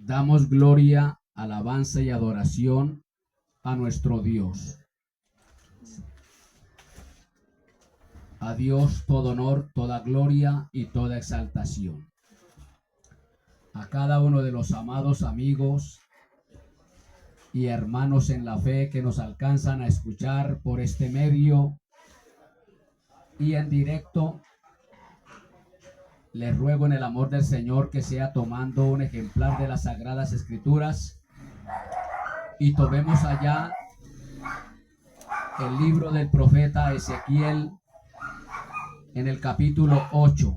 Damos gloria, alabanza y adoración a nuestro Dios. A Dios todo honor, toda gloria y toda exaltación. A cada uno de los amados amigos y hermanos en la fe que nos alcanzan a escuchar por este medio y en directo, les ruego en el amor del Señor que sea tomando un ejemplar de las Sagradas Escrituras y tomemos allá el libro del profeta Ezequiel en el capítulo 8.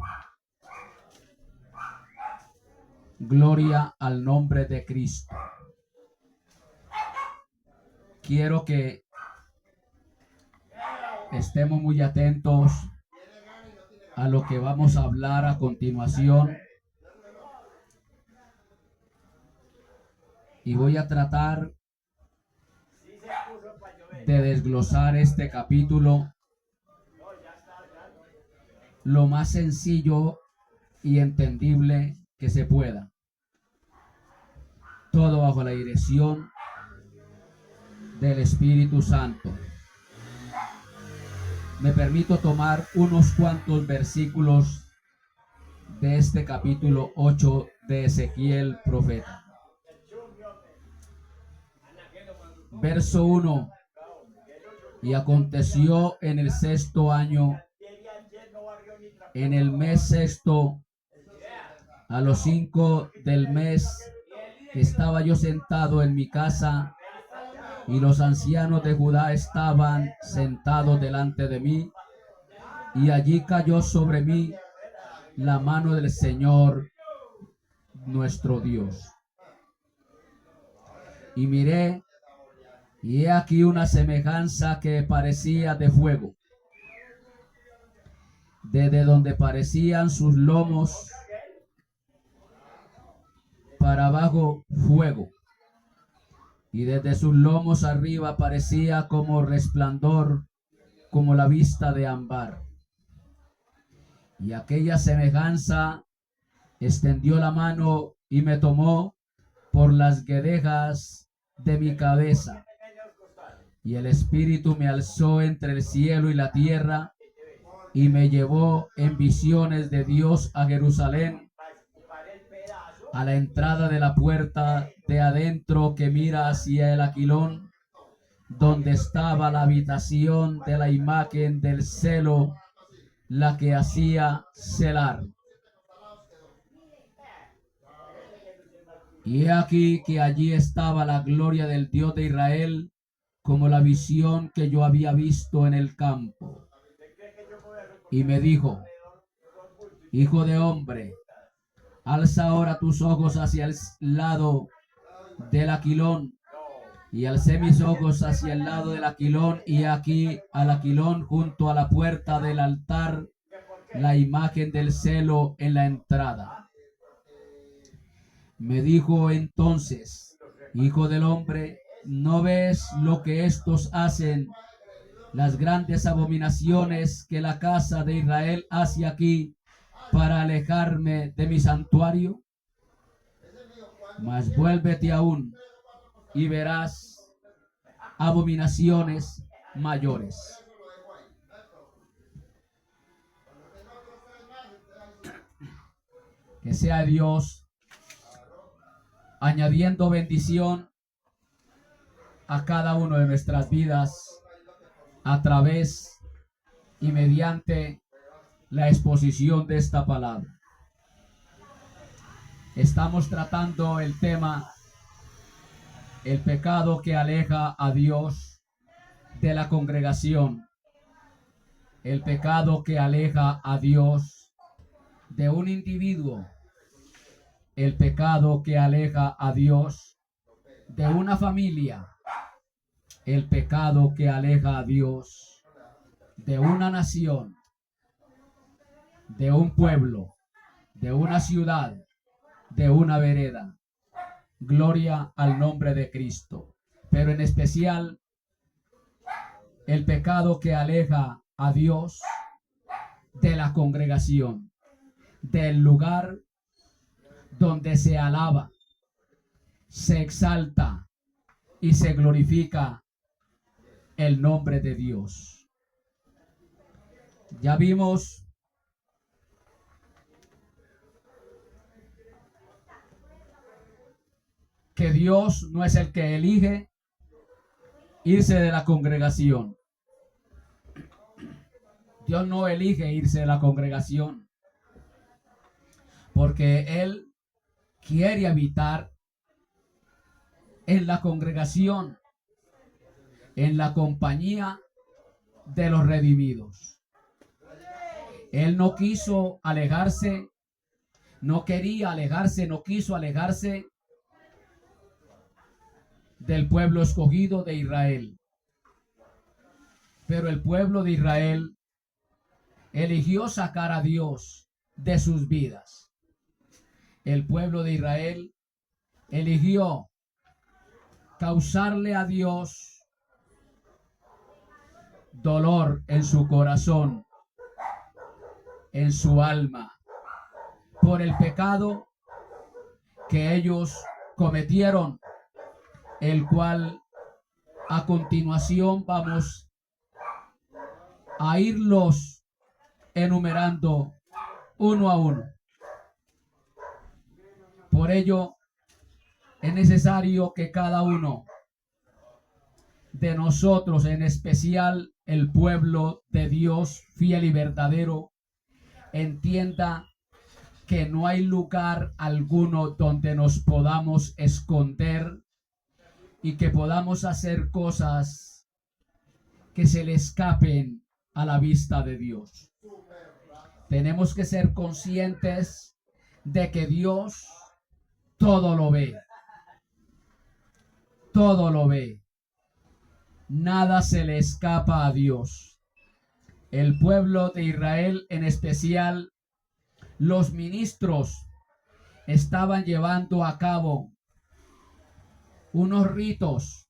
Gloria al nombre de Cristo. Quiero que estemos muy atentos a lo que vamos a hablar a continuación. Y voy a tratar de desglosar este capítulo lo más sencillo y entendible que se pueda. Todo bajo la dirección del Espíritu Santo. Me permito tomar unos cuantos versículos de este capítulo 8 de Ezequiel, profeta. Verso 1. Y aconteció en el 6º año, en el mes 6º, a los 5 del mes, estaba yo sentado en mi casa, y los ancianos de Judá estaban sentados delante de mí, y allí cayó sobre mí la mano del Señor nuestro Dios. Y miré, y he aquí una semejanza que parecía de fuego, desde donde parecían sus lomos para abajo fuego, y desde sus lomos arriba parecía como resplandor, como la vista de ámbar. Y aquella semejanza extendió la mano y me tomó por las guedejas de mi cabeza, y el Espíritu me alzó entre el cielo y la tierra, y me llevó en visiones de Dios a Jerusalén, a la entrada de la puerta de adentro que mira hacia el aquilón, donde estaba la habitación de la imagen del celo, la que hacía celar. Y he aquí que allí estaba la gloria del Dios de Israel, como la visión que yo había visto en el campo. Y me dijo: Hijo de hombre, alza ahora tus ojos hacia el lado del aquilón. Y alcé mis ojos hacia el lado del aquilón, y aquí al aquilón, junto a la puerta del altar, la imagen del celo en la entrada. Me dijo entonces: Hijo del hombre, ¿no ves lo que estos hacen, las grandes abominaciones que la casa de Israel hace aquí para alejarme de mi santuario? Mas vuélvete aún y verás abominaciones mayores. Que sea Dios añadiendo bendición a cada uno de nuestras vidas a través y mediante la exposición de esta palabra. Estamos tratando el tema: el pecado que aleja a Dios de la congregación. El pecado que aleja a Dios de un individuo. El pecado que aleja a Dios de una familia. El pecado que aleja a Dios de una nación, de un pueblo, de una ciudad, de una vereda. Gloria al nombre de Cristo. Pero en especial, el pecado que aleja a Dios de la congregación, del lugar donde se alaba, se exalta y se glorifica el nombre de Dios. Ya vimos que Dios no es el que elige irse de la congregación. Dios no elige irse de la congregación, porque Él quiere habitar en la congregación, en la compañía de los redimidos. Él no quiso alejarse, no quería alejarse, no quiso alejarse del pueblo escogido de Israel. Pero el pueblo de Israel eligió sacar a Dios de sus vidas. El pueblo de Israel eligió causarle a Dios dolor en su corazón, en su alma, por el pecado que ellos cometieron, el cual a continuación vamos a irlos enumerando uno a uno. Por ello, es necesario que cada uno de nosotros, en especial el pueblo de Dios fiel y verdadero, entienda que no hay lugar alguno donde nos podamos esconder y que podamos hacer cosas que se le escapen a la vista de Dios. Tenemos que ser conscientes de que Dios todo lo ve. Todo lo ve. Nada se le escapa a Dios. El pueblo de Israel, en especial los ministros, estaban llevando a cabo unos ritos,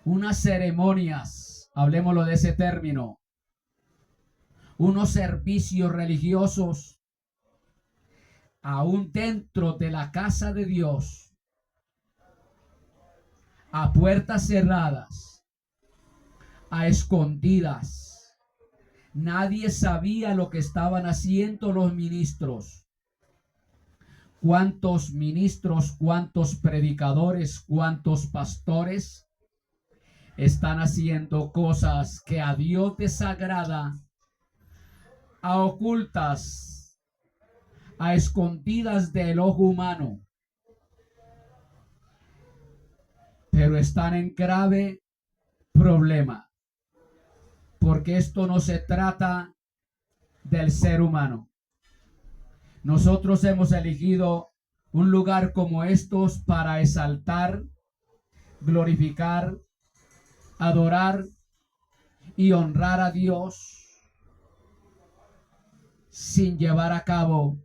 unas ceremonias, hablemoslo de ese término, unos servicios religiosos, aún dentro de la casa de Dios, a puertas cerradas, a escondidas. Nadie sabía lo que estaban haciendo los ministros. ¿Cuántos ministros, cuántos predicadores, cuántos pastores están haciendo cosas que a Dios desagrada, a ocultas, a escondidas del ojo humano? Pero están en grave problema, porque esto no se trata del ser humano. Nosotros hemos elegido un lugar como estos para exaltar, glorificar, adorar y honrar a Dios sin llevar a cabo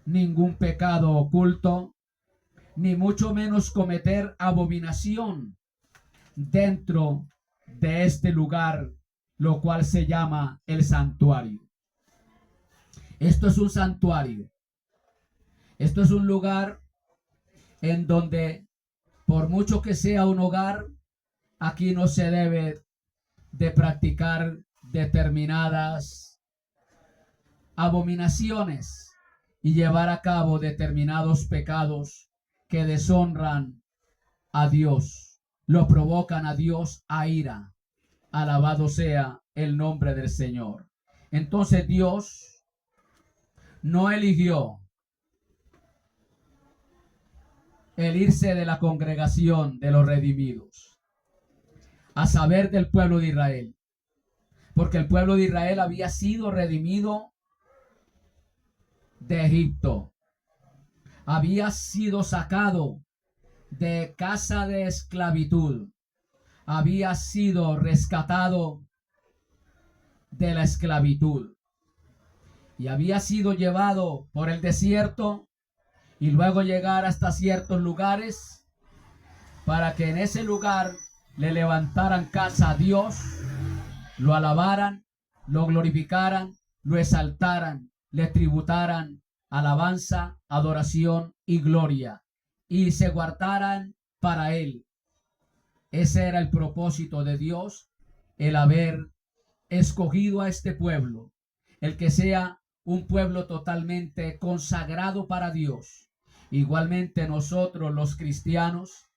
ningún pecado oculto, ni mucho menos cometer abominación dentro de este lugar, lo cual se llama el santuario. Esto es un santuario. Esto es un lugar en donde, por mucho que sea un hogar, aquí no se debe de practicar determinadas abominaciones y llevar a cabo determinados pecados que deshonran a Dios, lo provocan a Dios a ira. Alabado sea el nombre del Señor. Entonces Dios no eligió el irse de la congregación de los redimidos, a saber del pueblo de Israel, porque el pueblo de Israel había sido redimido de Egipto, había sido sacado de casa de esclavitud, había sido rescatado de la esclavitud y había sido llevado por el desierto y luego llegar hasta ciertos lugares para que en ese lugar le levantaran casa a Dios, lo alabaran, lo glorificaran, lo exaltaran, le tributaran alabanza, adoración y gloria. y se guardaran para Él. Ese era el propósito de Dios, el haber escogido a este pueblo, el que sea un pueblo totalmente consagrado para Dios. Igualmente nosotros los cristianos,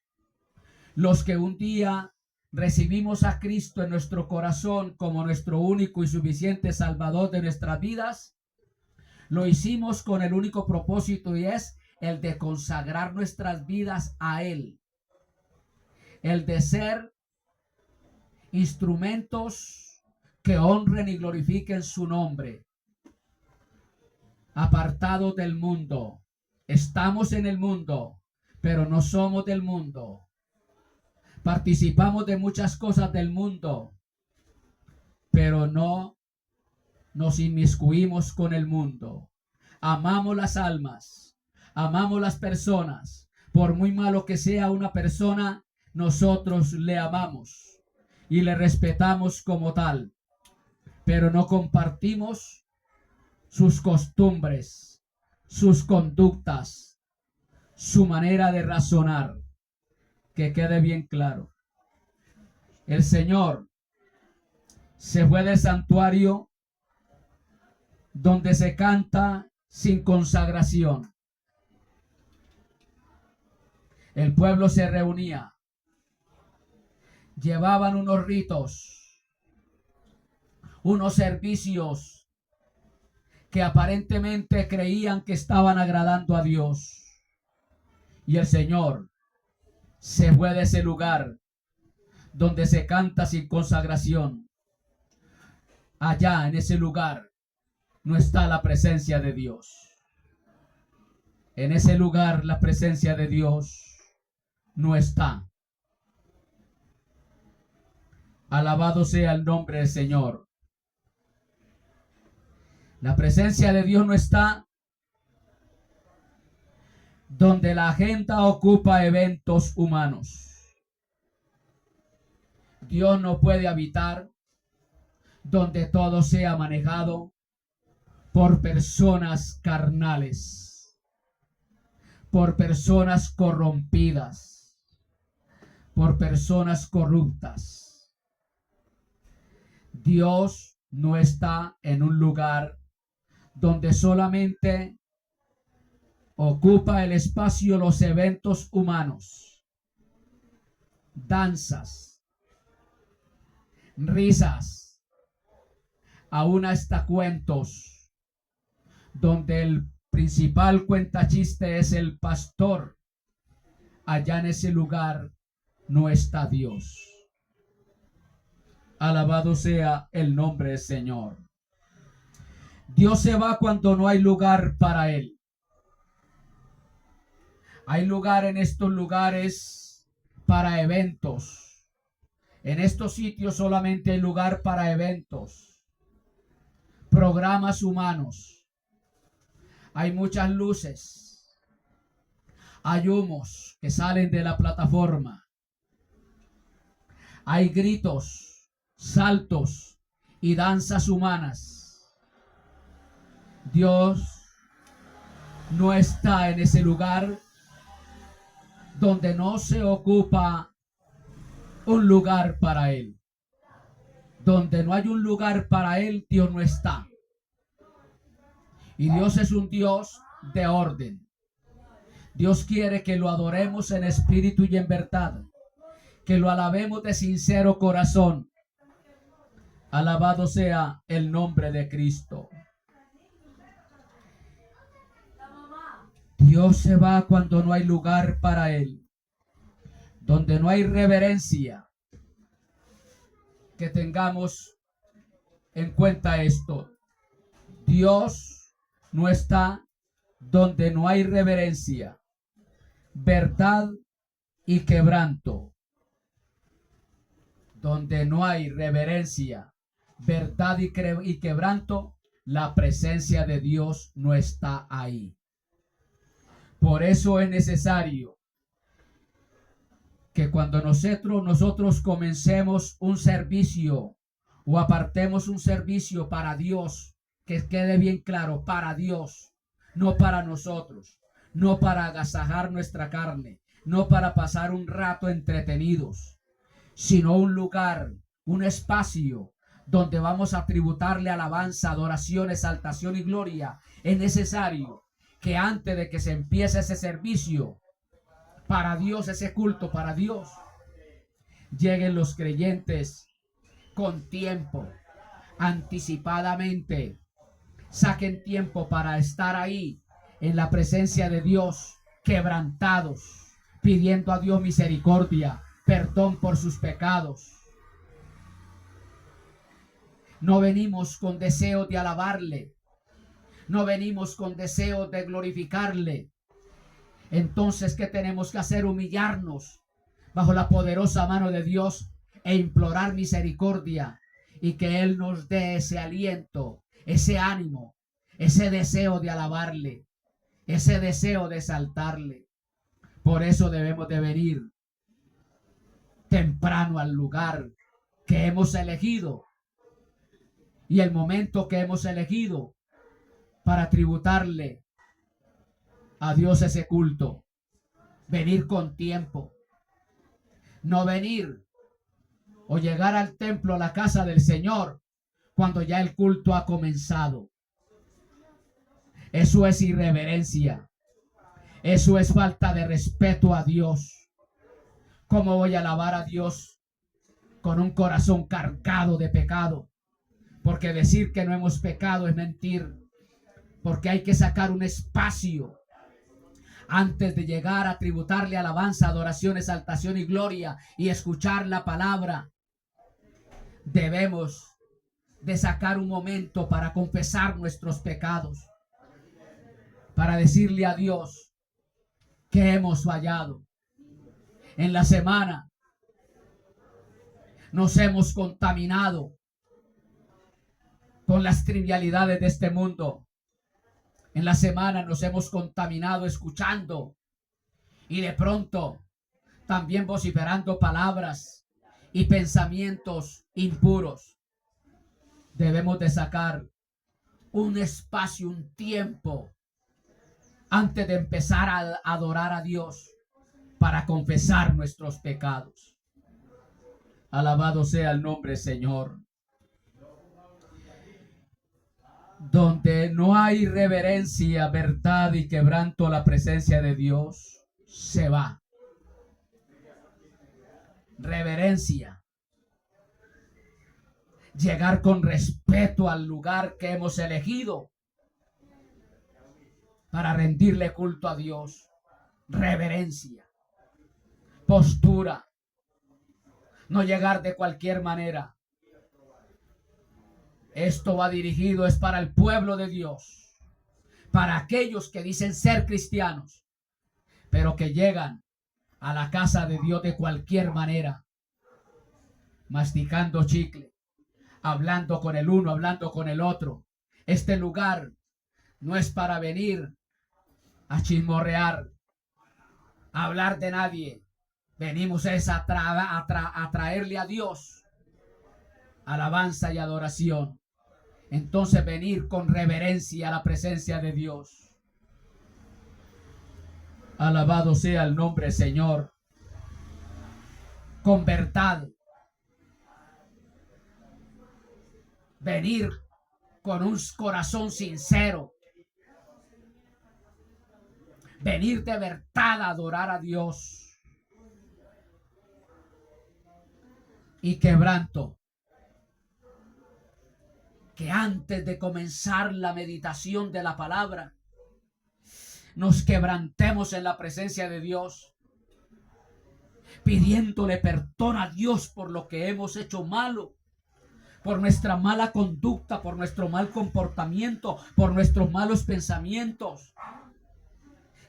los que un día recibimos a Cristo en nuestro corazón como nuestro único y suficiente Salvador de nuestras vidas, lo hicimos con el único propósito, y es el de consagrar nuestras vidas a Él, el de ser instrumentos que honren y glorifiquen su nombre, apartados del mundo. Estamos en el mundo, pero no somos del mundo. Participamos de muchas cosas del mundo, pero no nos inmiscuimos con el mundo. Amamos las almas, amamos las personas. Por muy malo que sea una persona, nosotros le amamos y le respetamos como tal, pero no compartimos sus costumbres, sus conductas, su manera de razonar. Que quede bien claro. El Señor se fue del santuario donde se canta sin consagración. El pueblo se reunía, llevaban unos ritos, unos servicios que aparentemente creían que estaban agradando a Dios. Y el Señor se fue de ese lugar donde se canta sin consagración. Allá en ese lugar no está la presencia de Dios. En ese lugar la presencia de Dios no está. Alabado sea el nombre del Señor. La presencia de Dios no está donde la agenda ocupa eventos humanos. Dios no puede habitar donde todo sea manejado por personas carnales, por personas corrompidas, por personas corruptas. Dios no está en un lugar donde solamente ocupa el espacio los eventos humanos, danzas, risas, aún hasta cuentos, donde el principal cuentachiste es el pastor. Allá en ese lugar no está Dios. Alabado sea el nombre del Señor. Dios se va cuando no hay lugar para Él. Hay lugar en estos lugares para eventos. En estos sitios solamente hay lugar para eventos, programas humanos. Hay muchas luces. Hay humos que salen de la plataforma. Hay gritos, saltos y danzas humanas. Dios no está en ese lugar donde no se ocupa un lugar para Él. Donde no hay un lugar para Él, Dios no está. Y Dios es un Dios de orden. Dios quiere que lo adoremos en espíritu y en verdad, que lo alabemos de sincero corazón. Alabado sea el nombre de Cristo. Dios se va cuando no hay lugar para Él, donde no hay reverencia. Que tengamos en cuenta esto. Dios no está donde no hay reverencia, verdad y quebranto. Donde no hay reverencia, verdad y quebranto, la presencia de Dios no está ahí. Por eso es necesario que cuando nosotros comencemos un servicio o apartemos un servicio para Dios, que quede bien claro, para Dios, no para nosotros. no para agasajar nuestra carne, no para pasar un rato entretenidos, sino un lugar, un espacio donde vamos a tributarle alabanza, adoración, exaltación y gloria. Es necesario que antes de que se empiece ese servicio para Dios, ese culto para Dios, lleguen los creyentes con tiempo, anticipadamente, saquen tiempo para estar ahí en la presencia de Dios, quebrantados, pidiendo a Dios misericordia, perdón por sus pecados. No venimos con deseo de alabarle, no venimos con deseo de glorificarle. Entonces, ¿qué tenemos que hacer? Humillarnos bajo la poderosa mano de Dios e implorar misericordia, y que Él nos dé ese aliento, ese ánimo, ese deseo de alabarle, ese deseo de exaltarle. Por eso debemos de venir temprano al lugar que hemos elegido y el momento que hemos elegido para tributarle a Dios ese culto. Venir con tiempo, no venir o llegar al templo, a la casa del Señor, cuando ya el culto ha comenzado. Eso es irreverencia. Eso es falta de respeto a Dios. ¿Cómo voy a alabar a Dios con un corazón cargado de pecado? Porque decir que no hemos pecado es mentir. Porque hay que sacar un espacio antes de llegar a tributarle alabanza, adoración, exaltación y gloria y escuchar la palabra. Debemos de sacar un momento para confesar nuestros pecados, para decirle a Dios que hemos fallado. En la semana nos hemos contaminado con las trivialidades de este mundo. En la semana nos hemos contaminado escuchando y de pronto también vociferando palabras y pensamientos impuros. Debemos de sacar un espacio, un tiempo antes de empezar a adorar a Dios para confesar nuestros pecados. Alabado sea el nombre, Señor. Donde no hay reverencia, verdad y quebranto a la presencia de Dios, se va. Reverencia. Llegar con respeto al lugar que hemos elegido para rendirle culto a Dios. Reverencia. Postura. No llegar de cualquier manera. Esto va dirigido, es para el pueblo de Dios, para aquellos que dicen ser cristianos, pero que llegan a la casa de Dios de cualquier manera, masticando chicle, hablando con el uno, hablando con el otro. Este lugar no es para venir a chismorrear, a hablar de nadie. Venimos es a traerle a Dios alabanza y adoración. Entonces venir con reverencia a la presencia de Dios. Alabado sea el nombre, Señor. Con verdad. Venir con un corazón sincero. Venir de verdad a adorar a Dios. Y quebranto. Que antes de comenzar la meditación de la palabra, nos quebrantemos en la presencia de Dios, pidiéndole perdón a Dios por lo que hemos hecho malo, por nuestra mala conducta, por nuestro mal comportamiento, por nuestros malos pensamientos.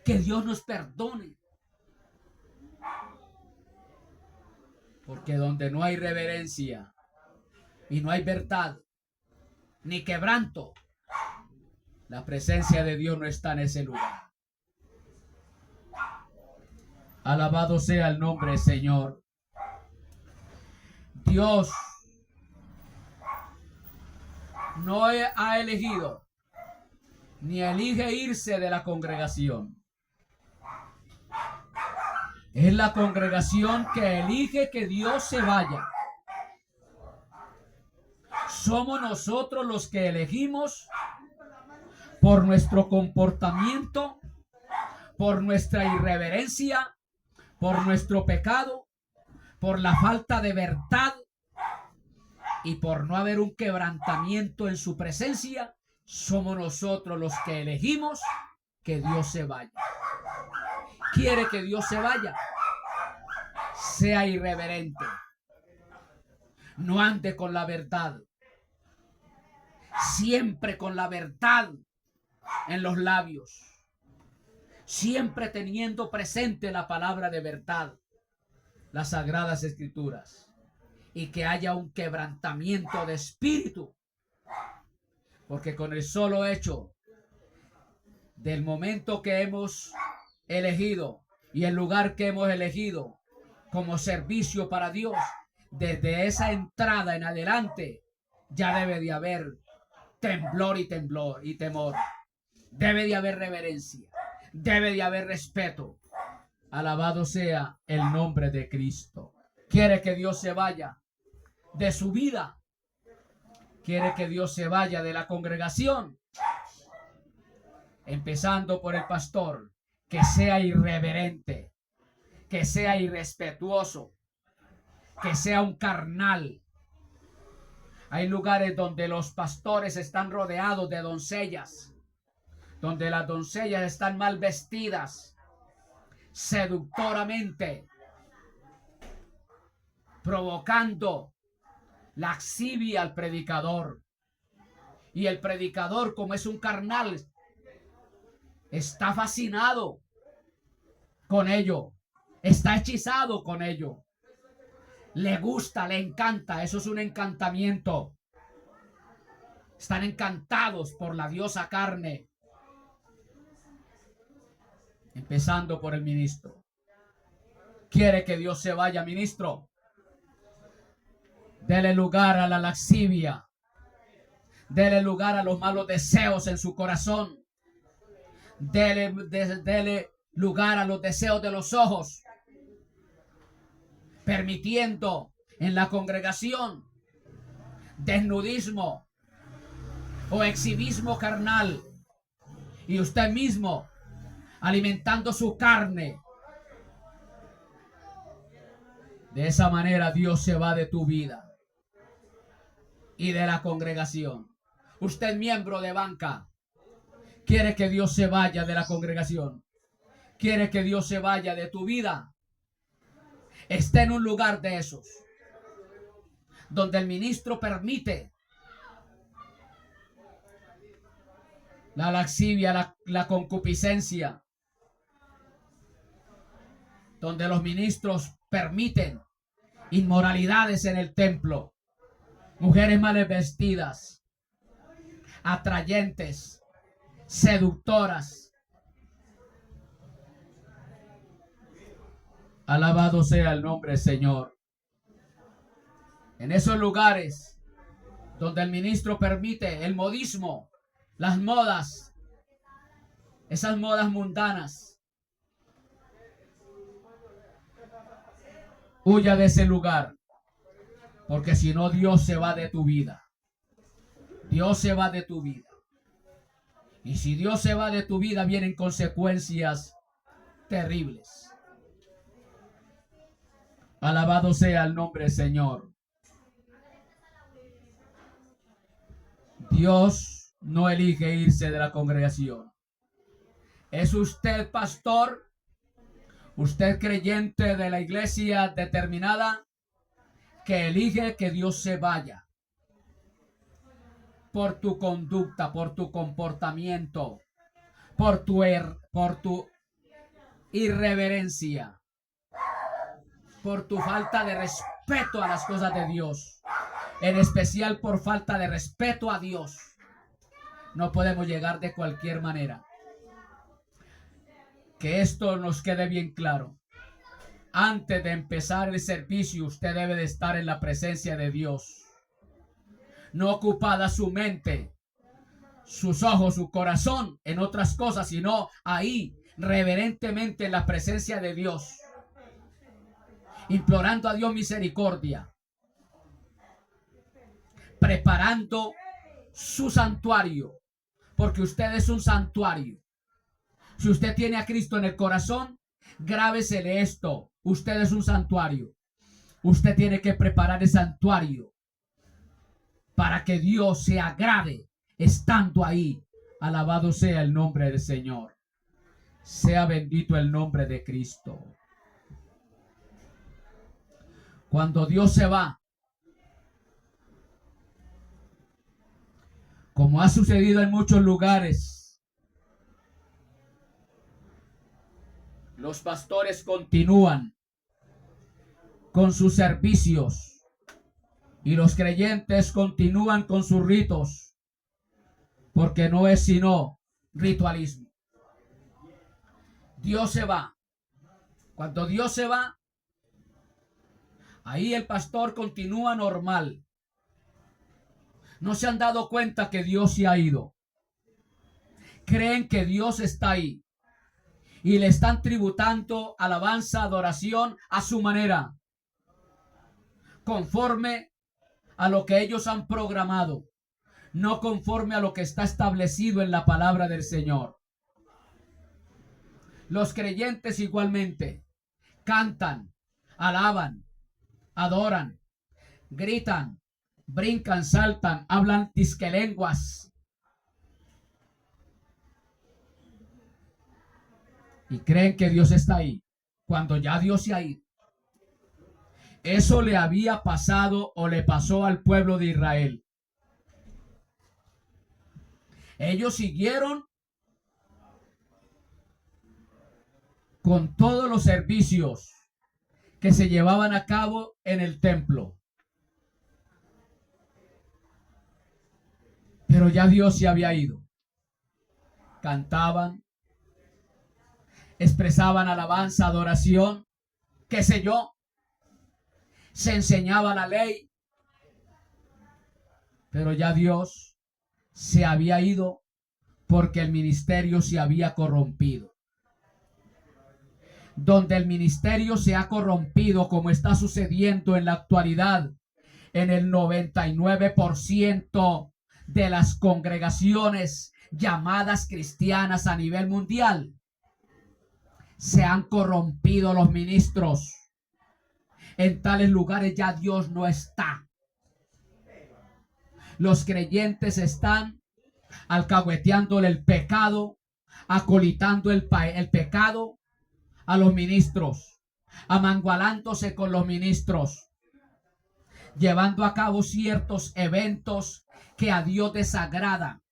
Que Dios nos perdone. Porque donde no hay reverencia y no hay verdad, ni quebranto, la presencia de Dios no está en ese lugar. Alabado sea el nombre, Señor. Dios no ha elegido ni elige irse de la congregación. Es la congregación que elige que Dios se vaya. Somos nosotros los que elegimos por nuestro comportamiento, por nuestra irreverencia, por nuestro pecado, por la falta de verdad y por no haber un quebrantamiento en su presencia. Somos nosotros los que elegimos que Dios se vaya. ¿Quiere que Dios se vaya? Sea irreverente. No ande con la verdad. Siempre con la verdad en los labios. Siempre teniendo presente la palabra de verdad, las sagradas escrituras. Y que haya un quebrantamiento de espíritu. Porque con el solo hecho del momento que hemos elegido y el lugar que hemos elegido como servicio para Dios, desde esa entrada en adelante ya debe de haber temblor y temor. Debe de haber reverencia, debe de haber respeto. Alabado sea el nombre de Cristo. ¿Quiere que Dios se vaya de su vida? ¿Quiere que Dios se vaya de la congregación? Empezando por el pastor, que sea irreverente, que sea irrespetuoso, que sea un carnal. Hay lugares donde los pastores están rodeados de doncellas, donde las doncellas están mal vestidas, seductoramente, provocando lascivia al predicador. Y el predicador, como es un carnal, está fascinado con ello, está hechizado con ello. Le gusta, le encanta, eso es un encantamiento. Están encantados por la diosa carne. Empezando por el ministro. ¿Quiere que Dios se vaya, ministro? Dele lugar a la lascivia. Dele lugar a los malos deseos en su corazón. Dele lugar a los deseos de los ojos. Permitiendo en la congregación desnudismo o exhibismo carnal. Y usted mismo alimentando su carne. De esa manera Dios se va de tu vida y de la congregación. Usted, miembro de banca, quiere que Dios se vaya de la congregación. Quiere que Dios se vaya de tu vida. Esté en un lugar de esos donde el ministro permite la lascivia, la concupiscencia, donde los ministros permiten inmoralidades en el templo, mujeres mal vestidas, atrayentes, seductoras. Alabado sea el nombre del Señor. En esos lugares donde el ministro permite el modismo, las modas, esas modas mundanas, huya de ese lugar, porque si no, Dios se va de tu vida. Dios se va de tu vida. Y si Dios se va de tu vida, vienen consecuencias terribles. Alabado sea el nombre del Señor. Dios no elige irse de la congregación. ¿Es usted pastor? ¿Usted creyente de la iglesia determinada que elige que Dios se vaya? Por tu conducta, por tu comportamiento, por tu irreverencia, por tu falta de respeto a las cosas de Dios, en especial por falta de respeto a Dios. No podemos llegar de cualquier manera. Que esto nos quede bien claro. Antes de empezar el servicio, usted debe de estar en la presencia de Dios. No ocupada su mente, sus ojos, su corazón en otras cosas, sino ahí, reverentemente en la presencia de Dios. implorando a Dios misericordia, preparando su santuario, porque usted es un santuario. Si usted tiene a Cristo en el corazón, grábesele esto: usted es un santuario. Usted tiene que preparar el santuario para que Dios se agrade estando ahí. Alabado sea el nombre del Señor. Sea bendito el nombre de Cristo. Cuando Dios se va, como ha sucedido en muchos lugares, los pastores continúan con sus servicios y los creyentes continúan con sus ritos, porque no es sino ritualismo. Dios se va. Cuando Dios se va, ahí el pastor continúa normal. No se han dado cuenta que Dios se ha ido. Creen que Dios está ahí y le están tributando alabanza, adoración a su manera, conforme a lo que ellos han programado, no conforme a lo que está establecido en la palabra del Señor. Los creyentes igualmente cantan, alaban, adoran, gritan, brincan, saltan, hablan tisquelenguas y creen que Dios está ahí cuando ya Dios se ha ido. Eso le había pasado o le pasó al pueblo de Israel. Ellos siguieron con todos los servicios que se llevaban a cabo en el templo. Pero ya Dios se había ido. Cantaban, expresaban alabanza, adoración, qué sé yo. Se enseñaba la ley. Pero ya Dios se había ido porque el ministerio se había corrompido. Donde el ministerio se ha corrompido, como está sucediendo en la actualidad en el 99% de las congregaciones llamadas cristianas a nivel mundial, se han corrompido los ministros. En tales lugares ya Dios no está. Los creyentes están alcahueteándole el pecado, acolitando el pecado a los ministros, amangualándose con los ministros, llevando a cabo ciertos eventos que a Dios desagrada.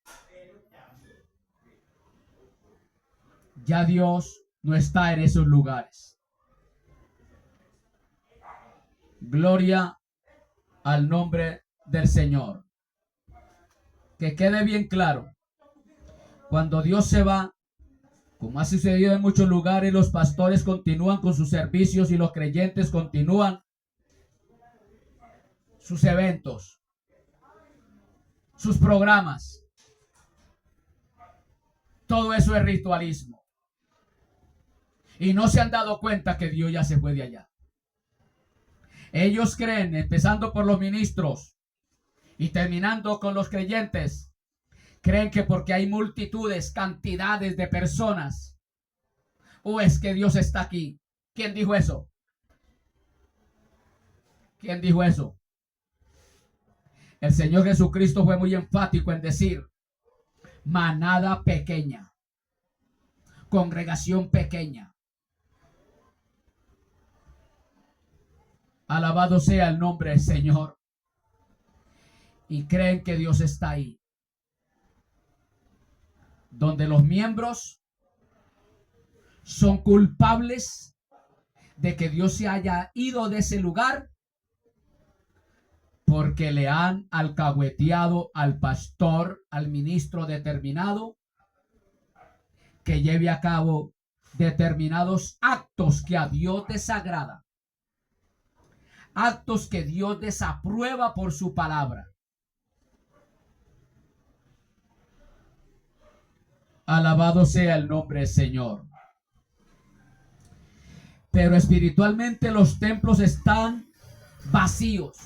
Ya Dios no está en esos lugares. Gloria al nombre del Señor. Que quede bien claro, cuando Dios se va, como ha sucedido en muchos lugares, los pastores continúan con sus servicios y los creyentes continúan sus eventos, sus programas. Todo eso es ritualismo. Y no se han dado cuenta que Dios ya se fue de allá. Ellos creen, empezando por los ministros y terminando con los creyentes, creen que porque hay multitudes, cantidades de personas, o es que Dios está aquí. ¿Quién dijo eso? ¿Quién dijo eso? El Señor Jesucristo fue muy enfático en decir: manada pequeña, congregación pequeña. Alabado sea el nombre del Señor. Y creen que Dios está ahí, donde los miembros son culpables de que Dios se haya ido de ese lugar porque le han alcahueteado al pastor, al ministro determinado, que lleve a cabo determinados actos que a Dios desagrada, actos que Dios desaprueba por su palabra. Alabado sea el nombre del Señor. Pero espiritualmente los templos están vacíos.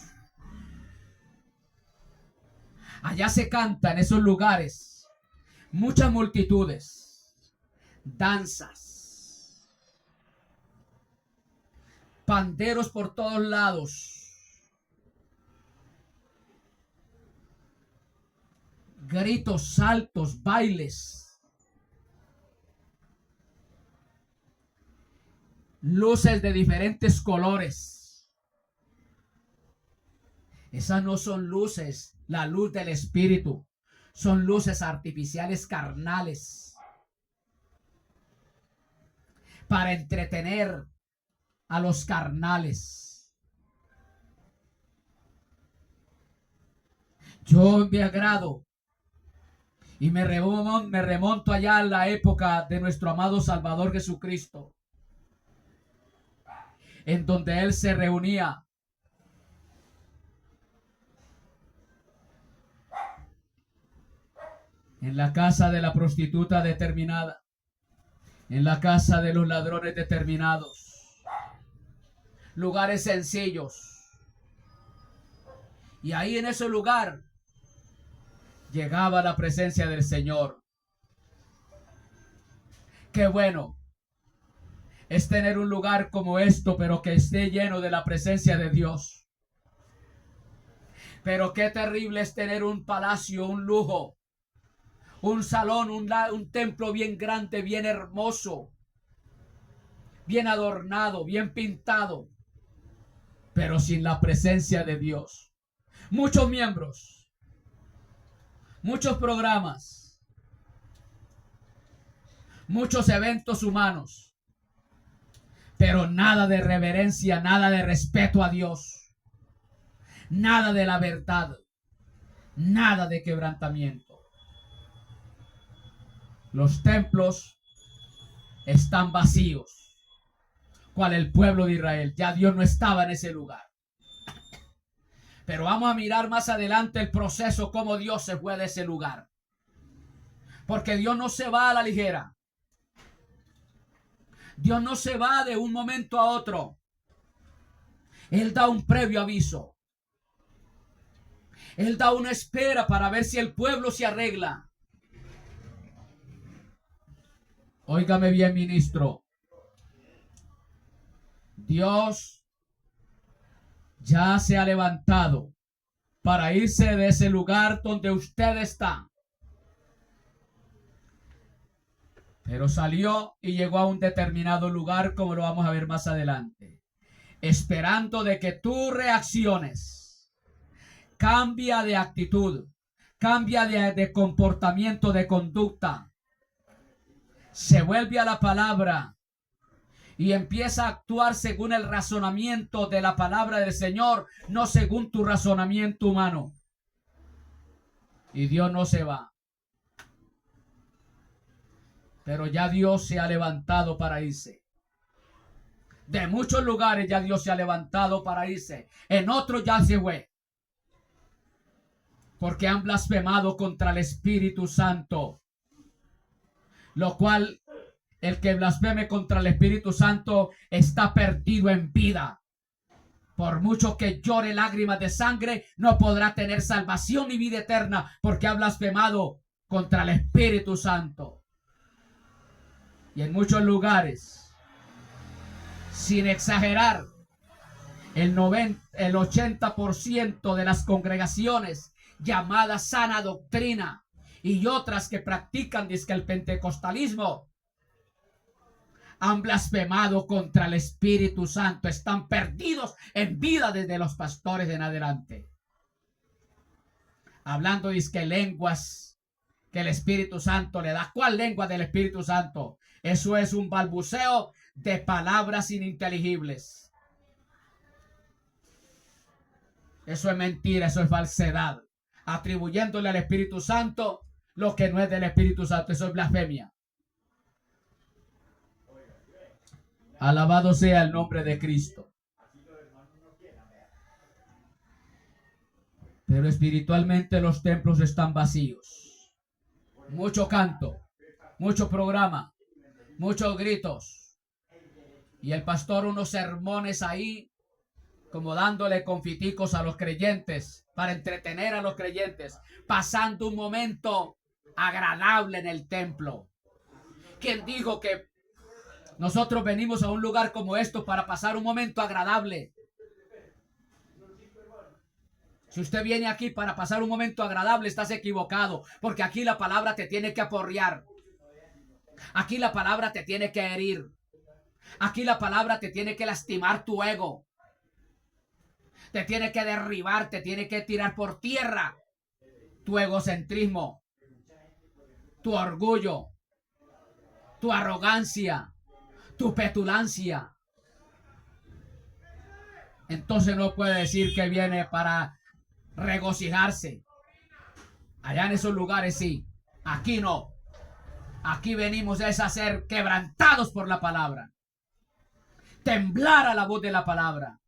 Allá se canta en esos lugares muchas multitudes, danzas, panderos por todos lados, gritos, saltos, bailes, luces de diferentes colores. Esas no son luces, la luz del Espíritu. Son luces artificiales carnales para entretener a los carnales. Yo me agrado y me remonto allá a la época de nuestro amado Salvador Jesucristo, en donde Él se reunía en la casa de la prostituta determinada, en la casa de los ladrones determinados, lugares sencillos. Y ahí en ese lugar llegaba la presencia del Señor. Qué bueno es tener un lugar como esto, pero que esté lleno de la presencia de Dios. Pero qué terrible es tener un palacio, un lujo, un salón, un templo bien grande, bien hermoso, bien adornado, bien pintado, pero sin la presencia de Dios. Muchos miembros, muchos programas, muchos eventos humanos, pero nada de reverencia, nada de respeto a Dios, nada de la verdad, nada de quebrantamiento. Los templos están vacíos, cual el pueblo de Israel. Ya Dios no estaba en ese lugar. Pero vamos a mirar más adelante el proceso, cómo Dios se fue de ese lugar. Porque Dios no se va a la ligera. Dios no se va de un momento a otro. Él da un previo aviso. Él da una espera para ver si el pueblo se arregla. Óigame bien, ministro. Dios ya se ha levantado para irse de ese lugar donde usted está. Pero salió y llegó a un determinado lugar, como lo vamos a ver más adelante, esperando de que tú reacciones. Cambia de actitud, cambia de comportamiento, de conducta. Se vuelve a la palabra y empieza a actuar según el razonamiento de la palabra del Señor, no según tu razonamiento humano. Y Dios no se va. Pero ya Dios se ha levantado para irse. De muchos lugares ya Dios se ha levantado para irse. En otros ya se fue. Porque han blasfemado contra el Espíritu Santo. Lo cual, el que blasfeme contra el Espíritu Santo está perdido en vida. Por mucho que llore lágrimas de sangre, no podrá tener salvación ni vida eterna, porque ha blasfemado contra el Espíritu Santo. Y en muchos lugares, sin exagerar, el 80% de las congregaciones llamadas sana doctrina y otras que practican dizque el pentecostalismo han blasfemado contra el Espíritu Santo. Están perdidos en vida desde los pastores en adelante. Hablando dizque lenguas que el Espíritu Santo le da. ¿Cuál lengua del Espíritu Santo? Eso es un balbuceo de palabras ininteligibles. Eso es mentira, eso es falsedad. Atribuyéndole al Espíritu Santo lo que no es del Espíritu Santo. Eso es blasfemia. Alabado sea el nombre de Cristo. Pero espiritualmente los templos están vacíos. Mucho canto, mucho programa, muchos gritos, Y el pastor unos sermones ahí, como dándole confiticos a los creyentes, para entretener a los creyentes, pasando un momento agradable en el templo. ¿Quién dijo que nosotros venimos a un lugar como esto para pasar un momento agradable? Si usted viene aquí para pasar un momento agradable, estás equivocado, porque aquí la palabra te tiene que aporrear. Aquí la palabra te tiene que herir. Aquí la palabra te tiene que lastimar tu ego. Te tiene que derribar, te tiene que tirar por tierra tu egocentrismo, tu orgullo, tu arrogancia, tu petulancia. Entonces no puede decir que viene para regocijarse. Allá en esos lugares sí, aquí no. Aquí venimos a ser quebrantados por la palabra. Temblar a la voz de la palabra.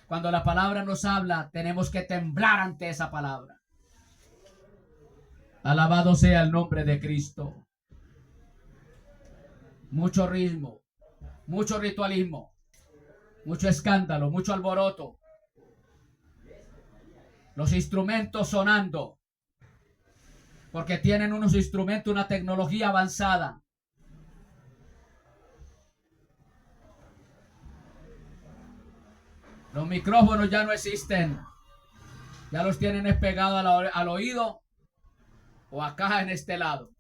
Cuando la palabra nos habla, tenemos que temblar ante esa palabra. Alabado sea el nombre de Cristo. Mucho ritmo, mucho ritualismo, mucho escándalo, mucho alboroto. Los instrumentos sonando, porque tienen unos instrumentos, una tecnología avanzada. Los micrófonos ya no existen. Ya los tienen pegados al oído o acá en este lado.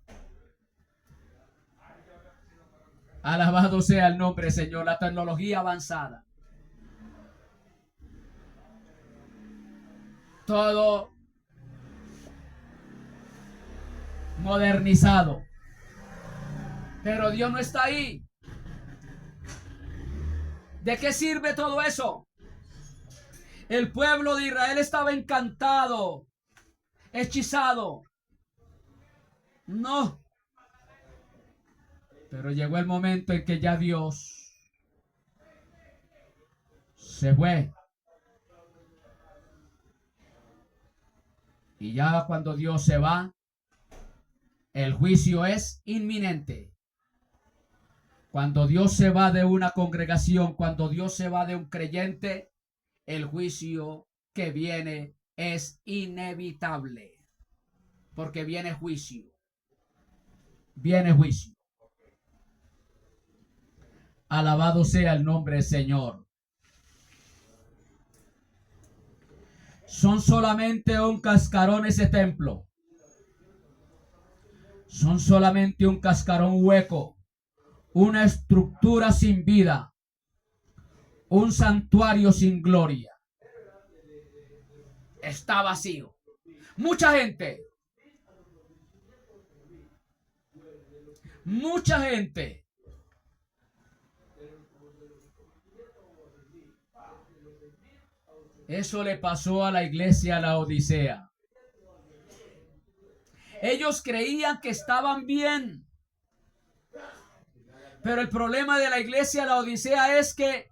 Alabado sea el nombre, Señor. La tecnología avanzada. Todo modernizado. Pero Dios no está ahí. ¿De qué sirve todo eso? El pueblo de Israel estaba encantado, hechizado. No. Pero llegó el momento en que ya Dios se fue. Y ya cuando Dios se va, el juicio es inminente. Cuando Dios se va de una congregación, cuando Dios se va de un creyente, el juicio que viene es inevitable. Porque viene juicio. Viene juicio. Alabado sea el nombre del Señor. Son solamente un cascarón ese templo. Son solamente un cascarón hueco. Una estructura sin vida. Un santuario sin gloria. Está vacío. Mucha gente. Mucha gente. Eso le pasó a la iglesia a la Odisea. Ellos creían que estaban bien. Pero el problema de la iglesia a la Odisea es que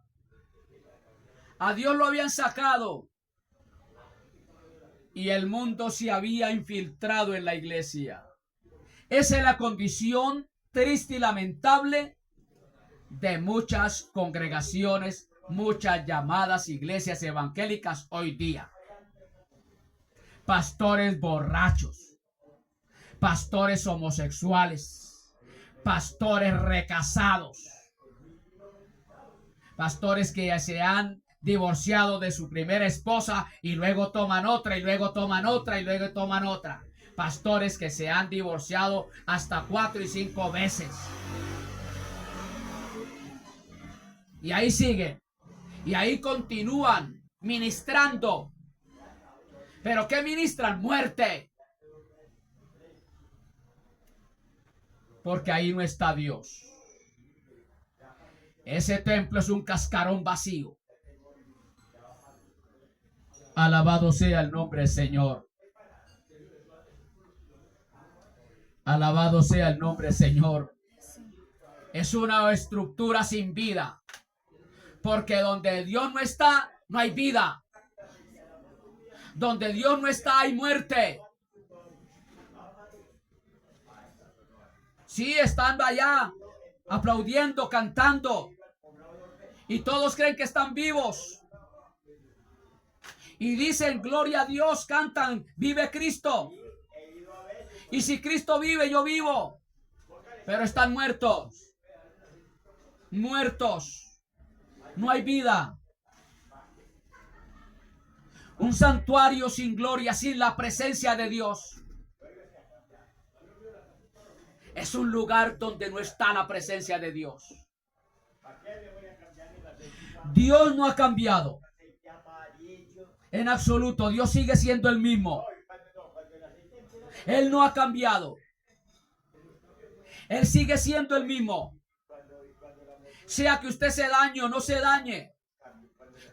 a Dios lo habían sacado. Y el mundo se había infiltrado en la iglesia. Esa es la condición triste y lamentable de muchas congregaciones, muchas llamadas iglesias evangélicas hoy día. Pastores borrachos, pastores homosexuales, pastores recasados, pastores que se han divorciado de su primera esposa y luego toman otra y luego toman otra y luego toman otra. Pastores que se han divorciado hasta 4 y 5 veces. Y ahí siguen. Y ahí continúan ministrando. ¿Pero qué ministran? Muerte. Porque ahí no está Dios. Ese templo es un cascarón vacío. Alabado sea el nombre del Señor. Alabado sea el nombre del Señor. Es una estructura sin vida. Porque donde Dios no está, no hay vida. Donde Dios no está, hay muerte. Sí, estando allá, aplaudiendo, cantando. Y todos creen que están vivos. Y dicen, gloria a Dios, cantan, vive Cristo. Y si Cristo vive, yo vivo. Pero están muertos. Muertos. No hay vida. Un santuario sin gloria, sin la presencia de Dios, es un lugar donde no está la presencia de Dios. Dios no ha cambiado. En absoluto, Dios sigue siendo el mismo. Él no ha cambiado. Él sigue siendo el mismo. Sea que usted se dañe o no se dañe,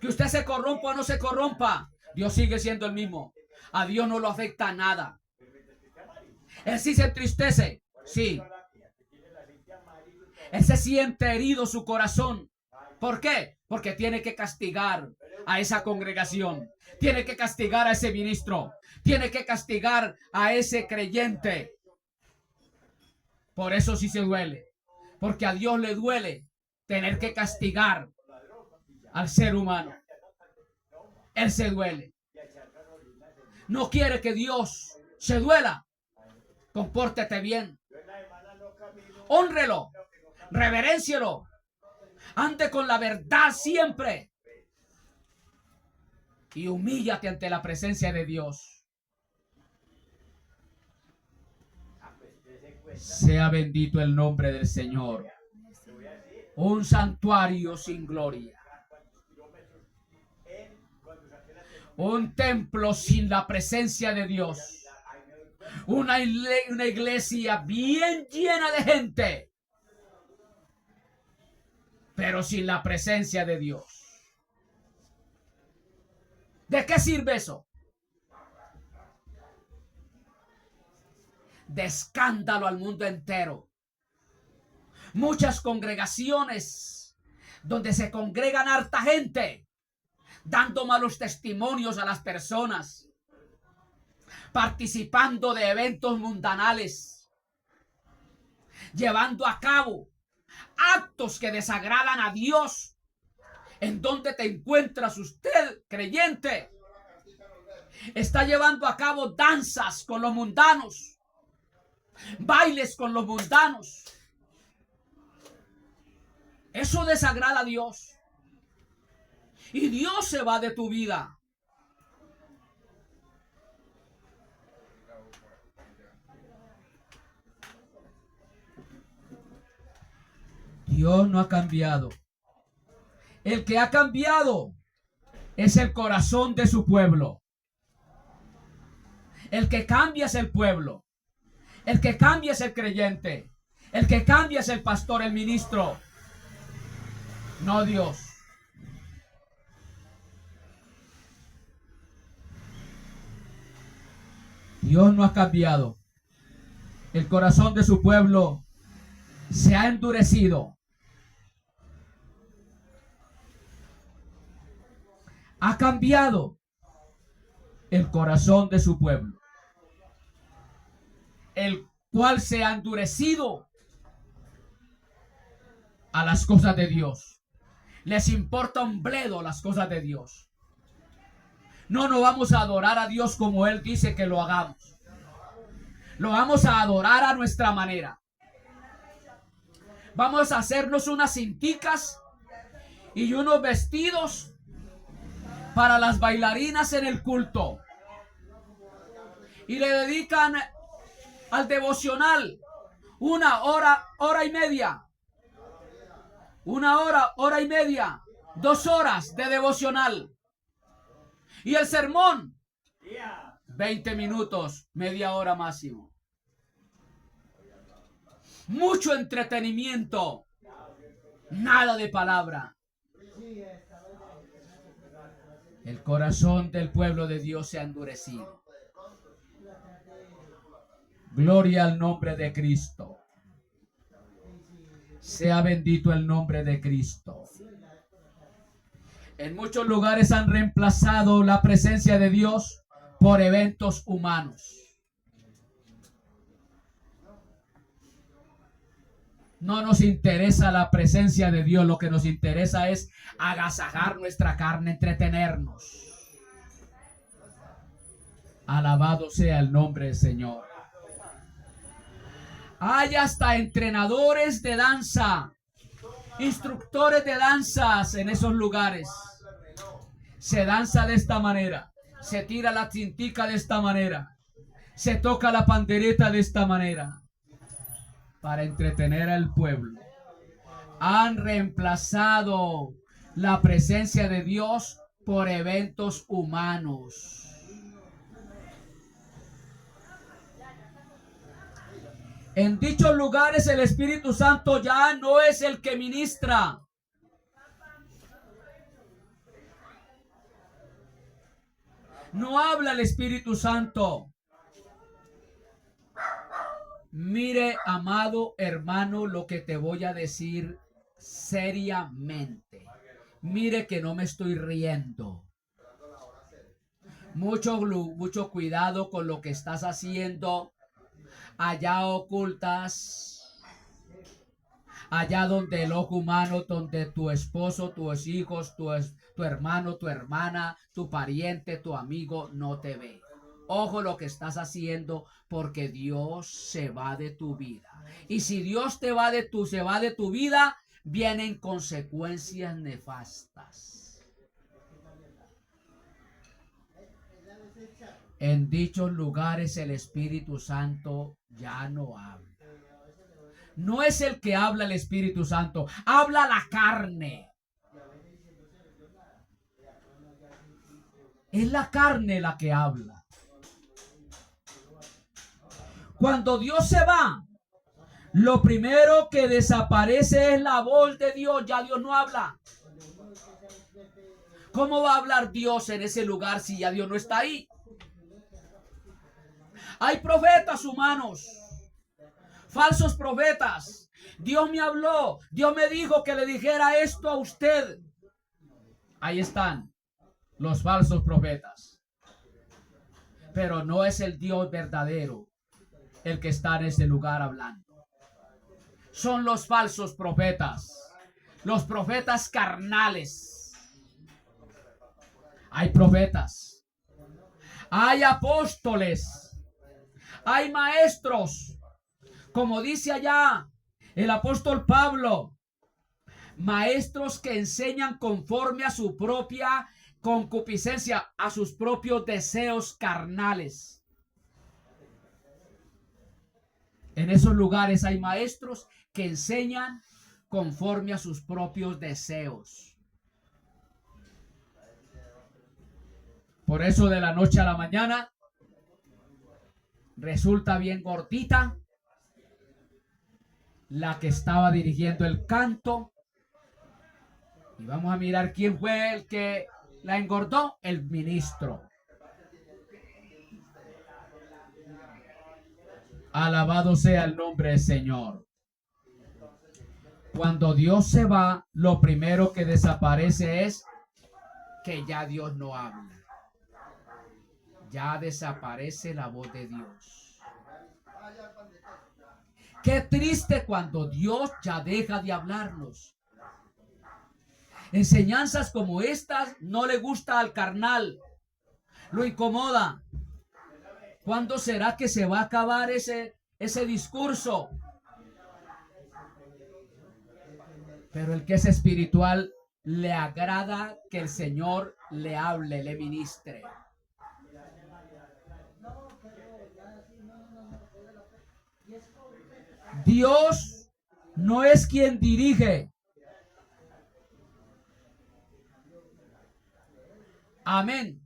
que usted se corrompa o no se corrompa, Dios sigue siendo el mismo. A Dios no lo afecta nada. Él sí se entristece, sí. Él se siente herido su corazón. ¿Por qué? Porque tiene que castigar a esa congregación. Tiene que castigar a ese ministro. Tiene que castigar a ese creyente. Por eso sí se duele. Porque a Dios le duele tener que castigar al ser humano. Él se duele. No quiere que Dios se duela. Compórtete bien. Hónrelo. Reveréncielo. Ande con la verdad siempre. Y humíllate ante la presencia de Dios. Sea bendito el nombre del Señor. Un santuario sin gloria. Un templo sin la presencia de Dios. Una iglesia bien llena de gente, pero sin la presencia de Dios. ¿De qué sirve eso? De escándalo al mundo entero. Muchas congregaciones donde se congregan harta gente, dando malos testimonios a las personas, participando de eventos mundanales, llevando a cabo actos que desagradan a Dios. ¿En dónde te encuentras usted, creyente? Está llevando a cabo danzas con los mundanos, bailes con los mundanos. Eso desagrada a Dios. Y Dios se va de tu vida. Dios no ha cambiado. El que ha cambiado es el corazón de su pueblo. El que cambia es el pueblo. El que cambia es el creyente. El que cambia es el pastor, el ministro. No Dios. Dios no ha cambiado. El corazón de su pueblo se ha endurecido. Ha cambiado el corazón de su pueblo, el cual se ha endurecido a las cosas de Dios. Les importa un bledo las cosas de Dios. No vamos a adorar a Dios como Él dice que lo hagamos. Lo vamos a adorar a nuestra manera. Vamos a hacernos unas cinticas y unos vestidos para las bailarinas en el culto. Y le dedican al devocional 1 hora, hora y media. 1 hora, hora y media. 2 horas de devocional. Y el sermón, 20 minutos, media hora máximo. Mucho entretenimiento, nada de palabra. El corazón del pueblo de Dios se ha endurecido. Gloria al nombre de Cristo. Sea bendito el nombre de Cristo. En muchos lugares han reemplazado la presencia de Dios por eventos humanos. No nos interesa la presencia de Dios, lo que nos interesa es agasajar nuestra carne, entretenernos. Alabado sea el nombre del Señor. Hay hasta entrenadores de danza, instructores de danzas en esos lugares. Se danza de esta manera, se tira la cintica de esta manera, se toca la pandereta de esta manera, para entretener al pueblo. Han reemplazado la presencia de Dios por eventos humanos. En dichos lugares el Espíritu Santo ya no es el que ministra. No habla el Espíritu Santo. Mire, amado hermano, lo que te voy a decir seriamente. Mire que no me estoy riendo. Mucho cuidado con lo que estás haciendo allá ocultas, allá donde el ojo humano, donde tu esposo, tus hijos, tu hermano, tu hermana, tu pariente, tu amigo no te ve. Ojo lo que estás haciendo, porque Dios se va de tu vida. Y si Dios se va de tu vida, vienen consecuencias nefastas. En dichos lugares el Espíritu Santo ya no habla. No es el que habla el Espíritu Santo, habla la carne. Es la carne la que habla. Cuando Dios se va, lo primero que desaparece es la voz de Dios. Ya Dios no habla. ¿Cómo va a hablar Dios en ese lugar si ya Dios no está ahí? Hay profetas humanos, falsos profetas. Dios me habló, Dios me dijo que le dijera esto a usted. Ahí están los falsos profetas. Pero no es el Dios verdadero el que está en ese lugar hablando. Son los falsos profetas, los profetas carnales. Hay profetas, hay apóstoles, hay maestros, como dice allá el apóstol Pablo, maestros que enseñan conforme a su propia concupiscencia, a sus propios deseos carnales. En esos lugares hay maestros que enseñan conforme a sus propios deseos. Por eso de la noche a la mañana resulta bien gordita la que estaba dirigiendo el canto. Y vamos a mirar quién fue el que la engordó. El ministro. Alabado sea el nombre del Señor. Cuando Dios se va, lo primero que desaparece es que ya Dios no habla. Ya desaparece la voz de Dios. Qué triste cuando Dios ya deja de hablarnos. Enseñanzas como estas no le gusta al carnal, lo incomoda. ¿Cuándo será que se va a acabar ese discurso? Pero el que es espiritual le agrada que el Señor le hable, le ministre. Dios no es quien dirige. Amén.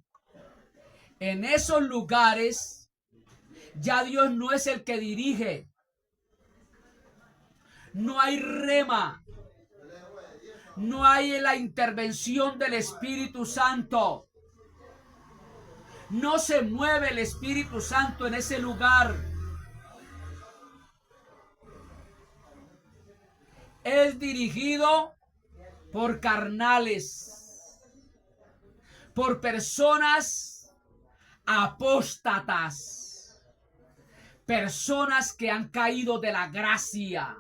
En esos lugares ya Dios no es el que dirige. No hay rema. No hay la intervención del Espíritu Santo. No se mueve el Espíritu Santo en ese lugar. Es dirigido por carnales, por personas apóstatas, personas que han caído de la gracia.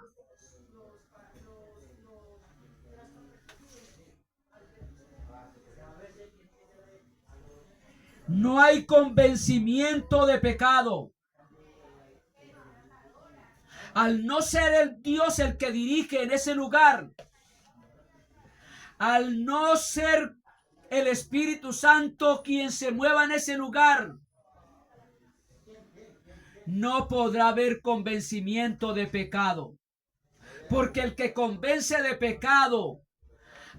no hay convencimiento de pecado. Al no ser el Dios el que dirige en ese lugar, al no ser el Espíritu Santo quien se mueva en ese lugar, no podrá haber convencimiento de pecado. Porque el que convence de pecado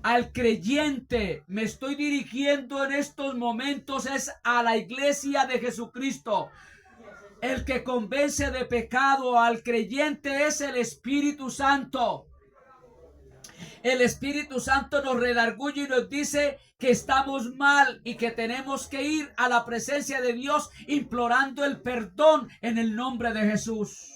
al creyente, me estoy dirigiendo en estos momentos, es a la iglesia de Jesucristo. El que convence de pecado al creyente es el Espíritu Santo. El Espíritu Santo nos redarguye y nos dice que estamos mal y que tenemos que ir a la presencia de Dios implorando el perdón en el nombre de Jesús.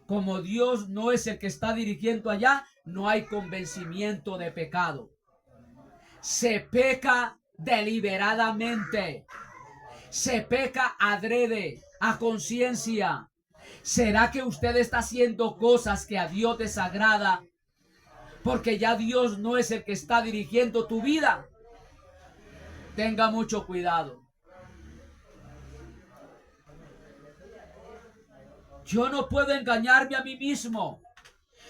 Como Dios no es el que está dirigiendo allá, no hay convencimiento de pecado. Se peca deliberadamente. Se peca adrede, a conciencia. ¿Será que usted está haciendo cosas que a Dios desagrada? Porque ya Dios no es el que está dirigiendo tu vida. Tenga mucho cuidado. Yo no puedo engañarme a mí mismo.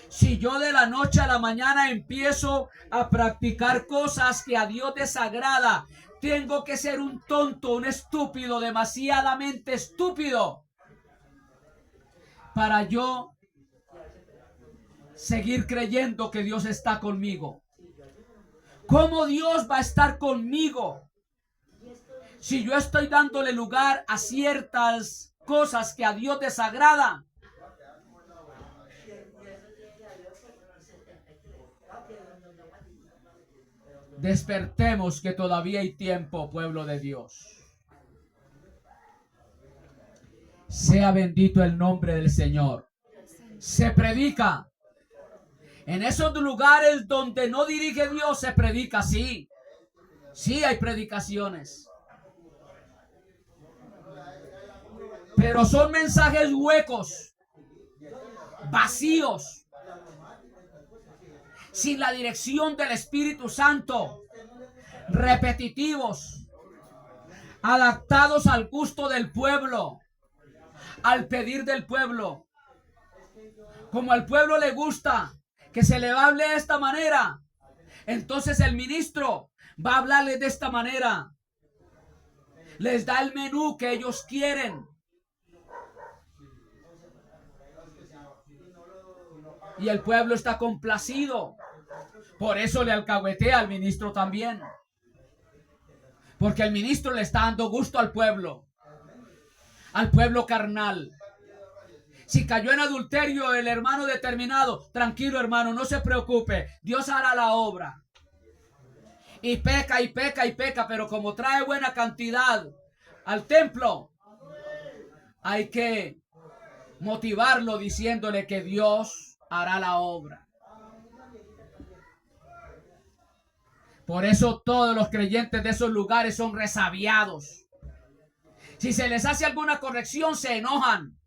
Si yo de la noche a la mañana empiezo a practicar cosas que a Dios desagrada, tengo que ser un tonto, un estúpido, demasiadamente estúpido, para yo seguir creyendo que Dios está conmigo. ¿Cómo Dios va a estar conmigo si yo estoy dándole lugar a ciertas cosas que a Dios desagradan? Despertemos, que todavía hay tiempo, pueblo de Dios. Sea bendito el nombre del Señor. Se predica. En esos lugares donde no dirige Dios, se predica, sí. Sí hay predicaciones. Pero son mensajes huecos, vacíos, sin la dirección del Espíritu Santo, repetitivos, adaptados al gusto del pueblo, al pedir del pueblo. Como al pueblo le gusta que se le hable de esta manera, entonces el ministro va a hablarles de esta manera. Les da el menú que ellos quieren. Y el pueblo está complacido. Por eso le alcahuetea al ministro también. Porque el ministro le está dando gusto al pueblo carnal. Si cayó en adulterio el hermano determinado, tranquilo hermano, no se preocupe, Dios hará la obra. Y peca y peca y peca, pero como trae buena cantidad al templo, hay que motivarlo diciéndole que Dios hará la obra. Por eso todos los creyentes de esos lugares son resabiados. Si se les hace alguna corrección, se enojan.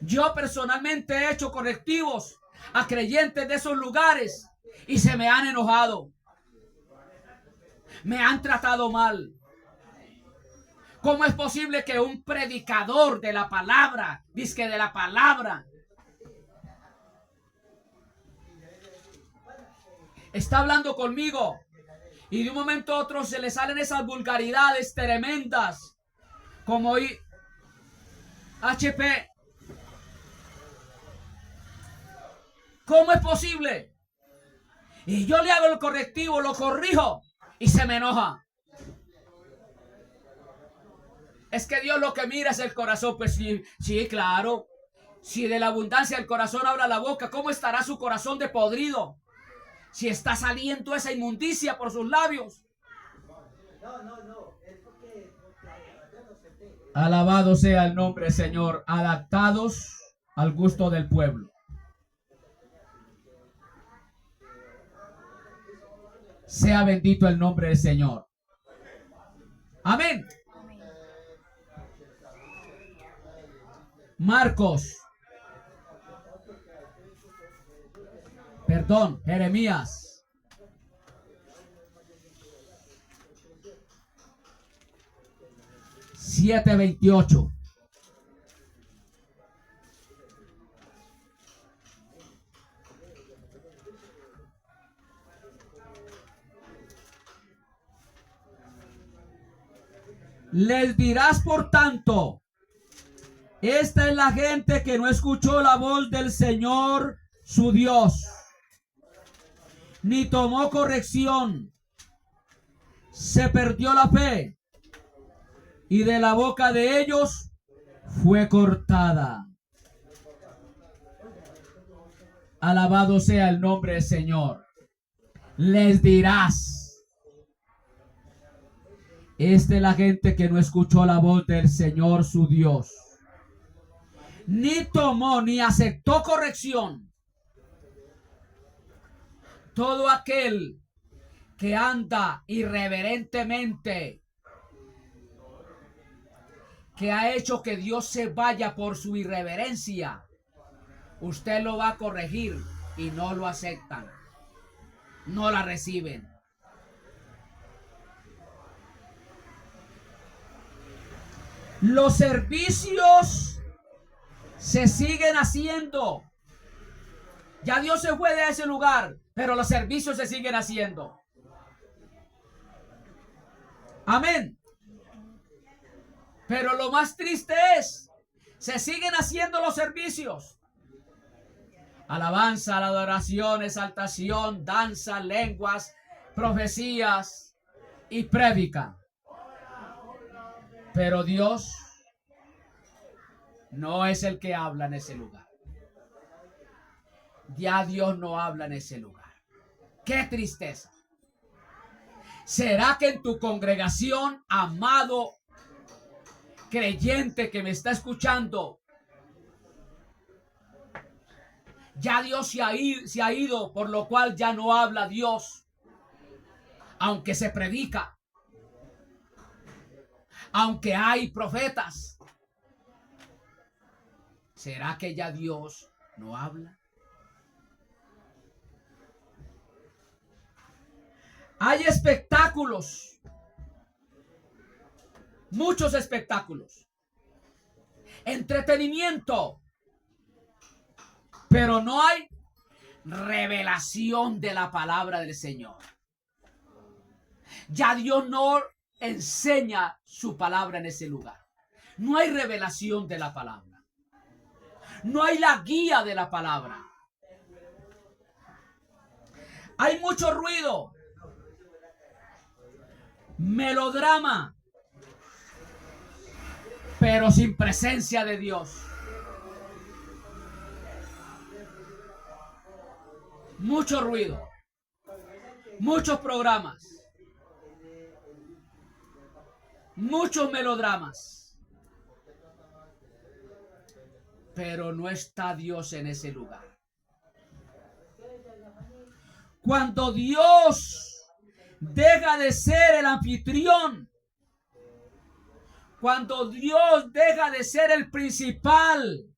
Yo personalmente he hecho correctivos a creyentes de esos lugares y se me han enojado. Me han tratado mal. ¿Cómo es posible que un predicador de la palabra, dizque de la palabra, está hablando conmigo y de un momento a otro se le salen esas vulgaridades tremendas como HP? ¿Cómo es posible? Y yo le hago el correctivo, lo corrijo y se me enoja. Es que Dios lo que mira es el corazón. Pues sí, sí, claro. Si de la abundancia del corazón habla la boca, ¿cómo estará su corazón de podrido? Si está saliendo esa inmundicia por sus labios. Alabado sea el nombre del Señor. Adaptados al gusto del pueblo. Sea bendito el nombre del Señor. Amén. Jeremías. 7:28. Les dirás por tanto, esta es la gente que no escuchó la voz del Señor su Dios, ni tomó corrección, se perdió la fe, y de la boca de ellos fue cortada. Alabado sea el nombre del Señor. Les dirás. Esta es la gente que no escuchó la voz del Señor su Dios, ni tomó ni aceptó corrección. Todo aquel que anda irreverentemente, que ha hecho que Dios se vaya por su irreverencia, usted lo va a corregir y no lo aceptan, no la reciben. Los servicios se siguen haciendo. Ya Dios se fue de ese lugar, pero los servicios se siguen haciendo. Amén. Pero lo más triste es, se siguen haciendo los servicios. Alabanza, adoración, exaltación, danza, lenguas, profecías y prédica. Pero Dios no es el que habla en ese lugar. Ya Dios no habla en ese lugar. ¡Qué tristeza! ¿Será que en tu congregación, amado creyente que me está escuchando, ya Dios se ha ido, por lo cual ya no habla Dios, aunque se predica, aunque hay profetas? ¿Será que ya Dios no habla? Hay espectáculos, muchos espectáculos, entretenimiento, pero no hay revelación de la palabra del Señor. Ya Dios no enseña su palabra en ese lugar. No hay revelación de la palabra. No hay la guía de la palabra. Hay mucho ruido, melodrama, pero sin presencia de Dios. Mucho ruido, muchos programas, muchos melodramas, pero no está Dios en ese lugar. Cuando Dios deja de ser el anfitrión, cuando Dios deja de ser el principal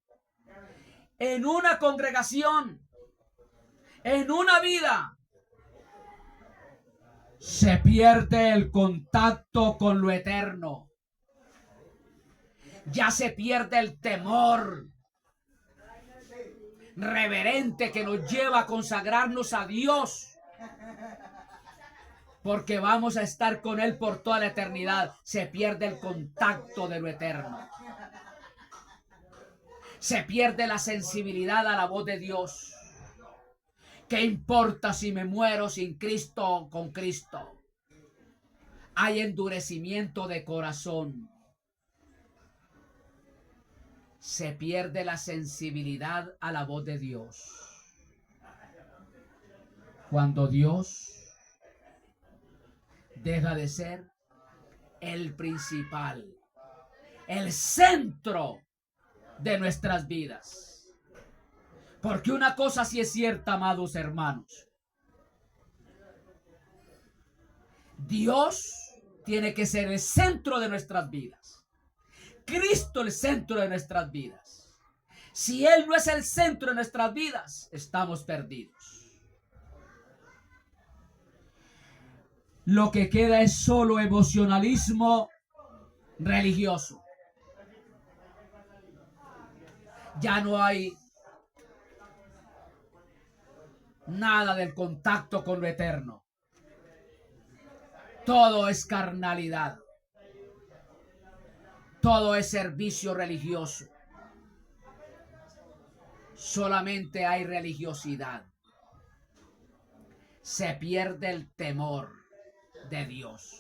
en una congregación, en una vida, se pierde el contacto con lo eterno. Ya se pierde el temor reverente que nos lleva a consagrarnos a Dios, porque vamos a estar con Él por toda la eternidad. Se pierde el contacto de lo eterno. Se pierde la sensibilidad a la voz de Dios. ¿Qué importa si me muero sin Cristo o con Cristo? Hay endurecimiento de corazón. Se pierde la sensibilidad a la voz de Dios. Cuando Dios deja de ser el principal, el centro de nuestras vidas. Porque una cosa sí es cierta, amados hermanos. Dios tiene que ser el centro de nuestras vidas. Cristo el centro de nuestras vidas. Si Él no es el centro de nuestras vidas, estamos perdidos. Lo que queda es solo emocionalismo, religioso. Ya no hay nada del contacto con lo eterno. Todo es carnalidad. Todo es servicio religioso. Solamente hay religiosidad. Se pierde el temor de Dios.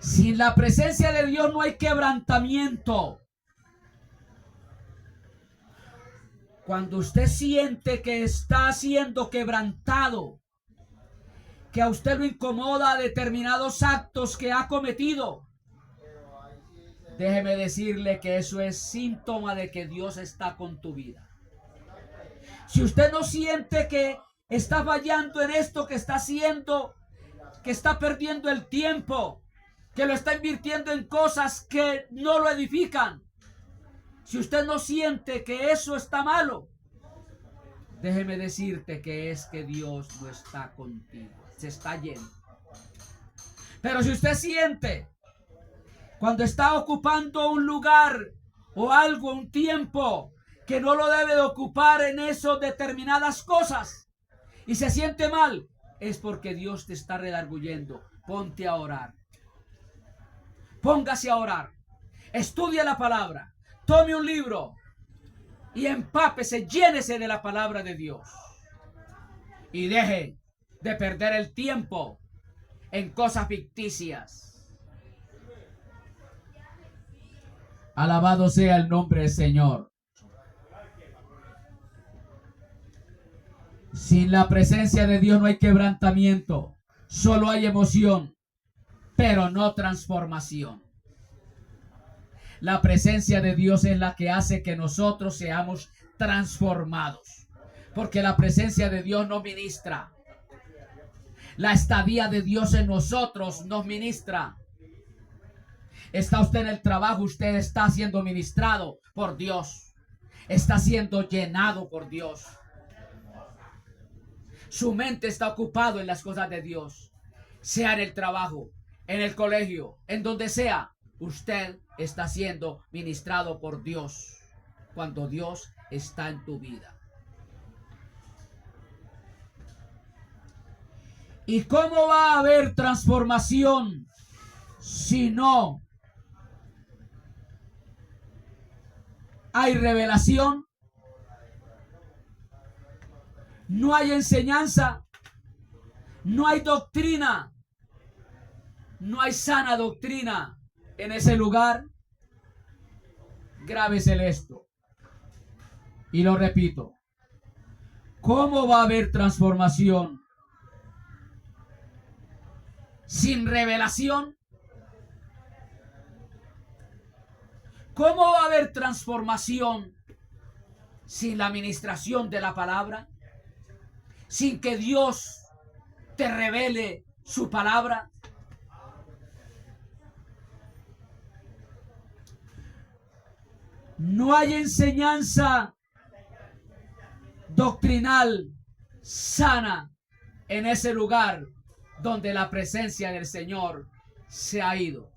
Sin la presencia de Dios no hay quebrantamiento. Cuando usted siente que está siendo quebrantado, que a usted lo incomoda determinados actos que ha cometido, déjeme decirle que eso es síntoma de que Dios está con tu vida. Si usted no siente que está fallando en esto que está haciendo, que está perdiendo el tiempo, que lo está invirtiendo en cosas que no lo edifican, si usted no siente que eso está malo, déjeme decirte que es que Dios no está contigo, se está yendo. Pero si usted siente cuando está ocupando un lugar o algo, un tiempo que no lo debe de ocupar en esas determinadas cosas y se siente mal, es porque Dios te está redarguyendo. Ponte a orar. Póngase a orar. Estudie la palabra. Tome un libro y empápese, llénese de la palabra de Dios. Y deje de perder el tiempo en cosas ficticias. Alabado sea el nombre del Señor. Sin la presencia de Dios no hay quebrantamiento, solo hay emoción, pero no transformación. La presencia de Dios es la que hace que nosotros seamos transformados, porque la presencia de Dios nos ministra. La estadía de Dios en nosotros nos ministra. Está usted en el trabajo, usted está siendo ministrado por Dios. Está siendo llenado por Dios. Su mente está ocupado en las cosas de Dios. Sea en el trabajo, en el colegio, en donde sea, usted está siendo ministrado por Dios cuando Dios está en tu vida. ¿Y cómo va a haber transformación si no hay revelación? No hay enseñanza, no hay doctrina, no hay sana doctrina en ese lugar. Grábesele esto. Y lo repito. ¿Cómo va a haber transformación sin revelación? ¿Cómo va a haber transformación sin la administración de la palabra? Sin que Dios te revele su palabra. No hay enseñanza doctrinal sana en ese lugar donde la presencia del Señor se ha ido.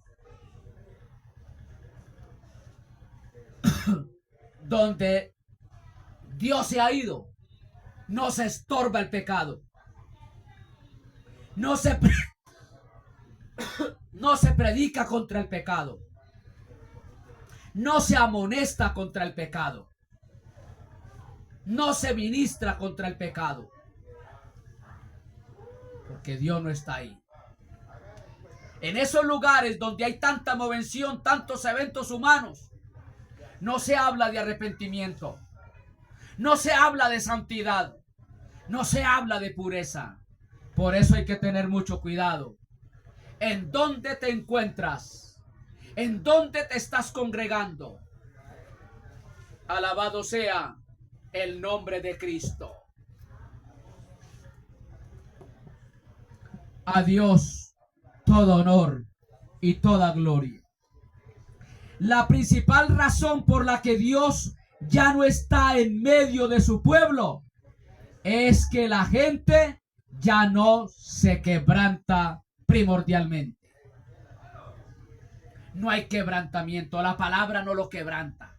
Donde Dios se ha ido, no se estorba el pecado. No se predica contra el pecado. No se amonesta contra el pecado. No se ministra contra el pecado. Porque Dios no está ahí. En esos lugares donde hay tanta movención, tantos eventos humanos, no se habla de arrepentimiento. No se habla de santidad. No se habla de pureza. Por eso hay que tener mucho cuidado. ¿En dónde te encuentras? ¿En dónde te estás congregando? Alabado sea el nombre de Cristo. A Dios todo honor y toda gloria. La principal razón por la que Dios ya no está en medio de su pueblo es que la gente ya no se quebranta primordialmente. No hay quebrantamiento. La palabra no lo quebranta.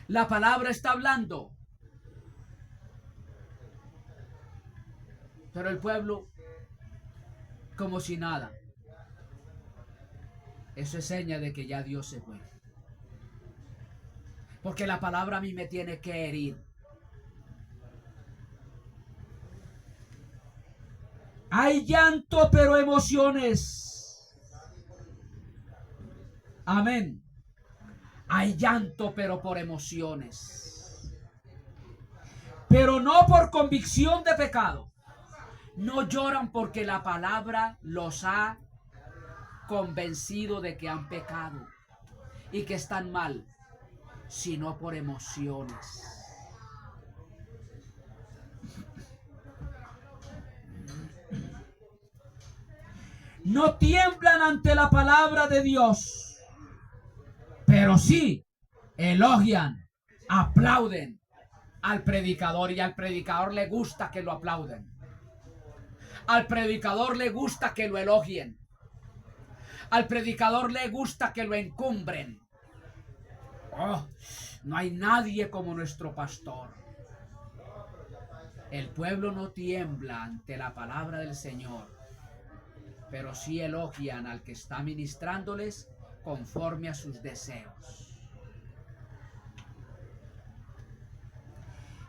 La palabra está hablando. Pero el pueblo, como si nada. Eso es seña de que ya Dios se fue. Porque la palabra a mí me tiene que herir. Hay llanto, pero emociones. Amén. Hay llanto, pero por emociones. Pero no por convicción de pecado. No lloran porque la palabra los ha convencido de que han pecado y que están mal, sino por emociones. No tiemblan ante la palabra de Dios, pero sí elogian, aplauden al predicador, y al predicador le gusta que lo aplauden. Al predicador le gusta que lo elogien. Al predicador le gusta que lo encumbren. Oh, no hay nadie como nuestro pastor. El pueblo no tiembla ante la palabra del Señor, pero sí elogian al que está ministrándoles conforme a sus deseos.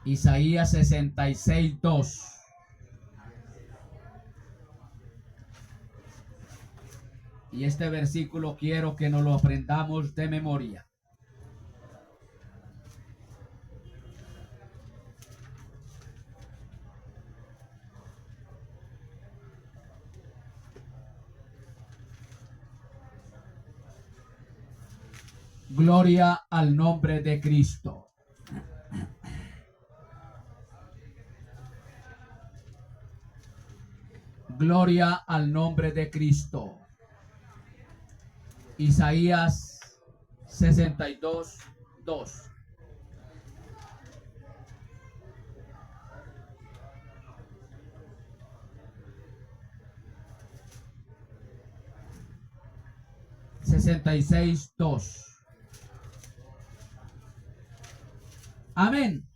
Isaías 66:2. Y este versículo quiero que nos lo aprendamos de memoria. Gloria al nombre de Cristo. Gloria al nombre de Cristo. Isaías 62:2. Amén.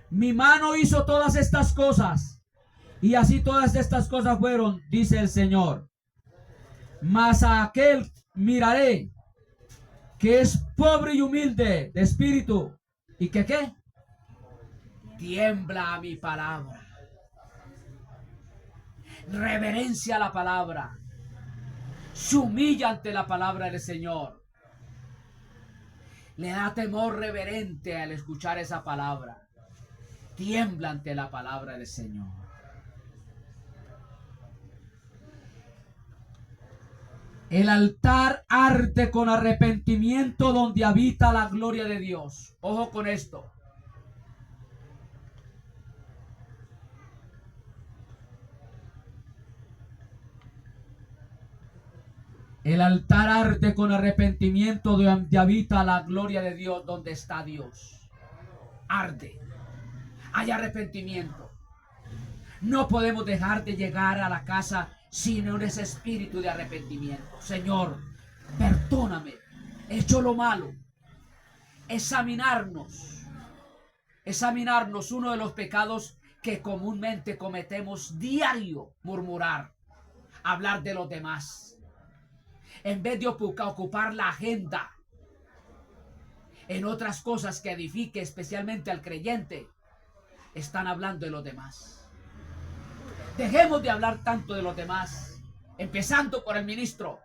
Mi mano hizo todas estas cosas, y así todas estas cosas fueron, dice el Señor. Mas a aquel miraré que es pobre y humilde de espíritu, y que ¿qué? Tiembla a mi palabra. Reverencia a la palabra. Se humilla ante la palabra del Señor. Le da temor reverente al escuchar esa palabra. Tiembla ante la palabra del Señor. El altar arde con arrepentimiento donde habita la gloria de Dios. Ojo con esto. El altar arde con arrepentimiento donde habita la gloria de Dios, donde está Dios. Arde. Hay arrepentimiento. No podemos dejar de llegar a la casa sin ese espíritu de arrepentimiento. Señor, perdóname. He hecho lo malo. Examinarnos. Examinarnos, uno de los pecados que comúnmente cometemos diario, murmurar, hablar de los demás. En vez de ocupar la agenda en otras cosas que edifique especialmente al creyente, están hablando de los demás. Dejemos de hablar tanto de los demás, empezando por el ministro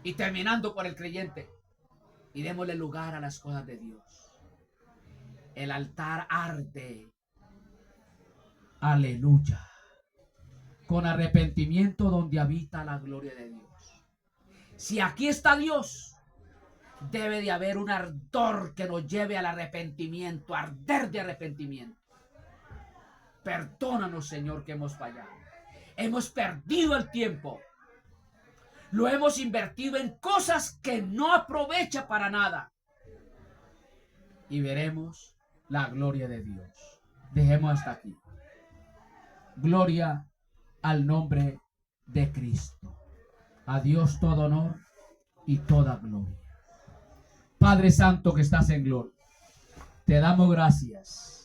y terminando por el creyente, y démosle lugar a las cosas de Dios. El altar arde, aleluya, con arrepentimiento donde habita la gloria de Dios. Si aquí está Dios, debe de haber un ardor que nos lleve al arrepentimiento, arder de arrepentimiento. Perdónanos, Señor, que hemos fallado. Hemos perdido el tiempo. Lo hemos invertido en cosas que no aprovecha para nada. Y veremos la gloria de Dios. dejemos hasta aquí. Gloria al nombre de Cristo. A Dios todo honor y toda gloria. Padre Santo que estás en gloria, te damos gracias